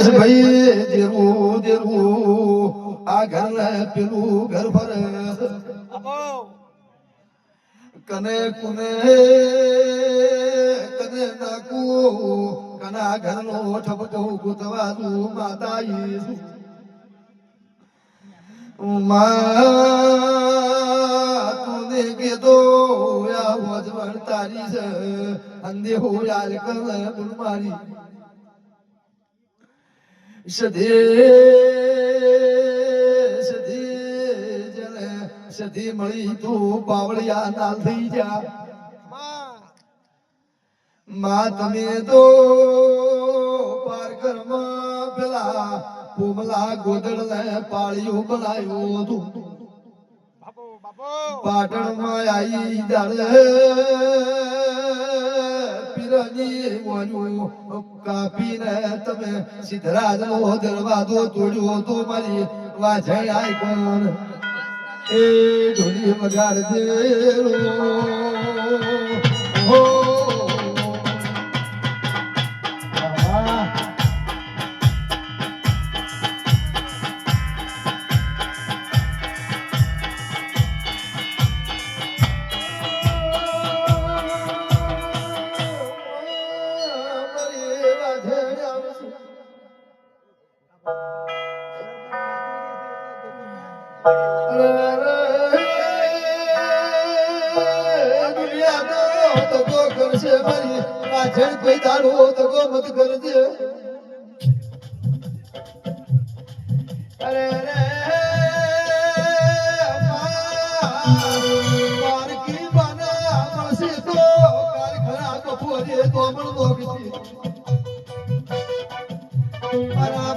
ભાઈ દેવું દેવું આ ઘર પેલું ઘર ભરે કને કુને કને નાકુ કના ઘરનો ઠપકો ગુતવાજુ માતાઈ માં તુને કીધો યા વજવણ તારી છે અંધે હો યાર કર ગુણમારી સધી મળી તું પાવળિયા ના થઈ જા માં તમે તો પારકરમાં પેલા કોમલા ગોદડ ને પાળિયું બનાવ્યું તું પાટણમાં આવી જાડે કાપીને તમે સિદ્ધરાજ નો દરવાજો તોડ્યો તો મારી વાજણ આઈ કોણ એ ઢોલી વગાડજે હો જણ કોઈ દાડો તો ગો મત કરજે અરે રે પારકી બના મળશે તો કારખના કપોરે તો પણ મોગતી અરે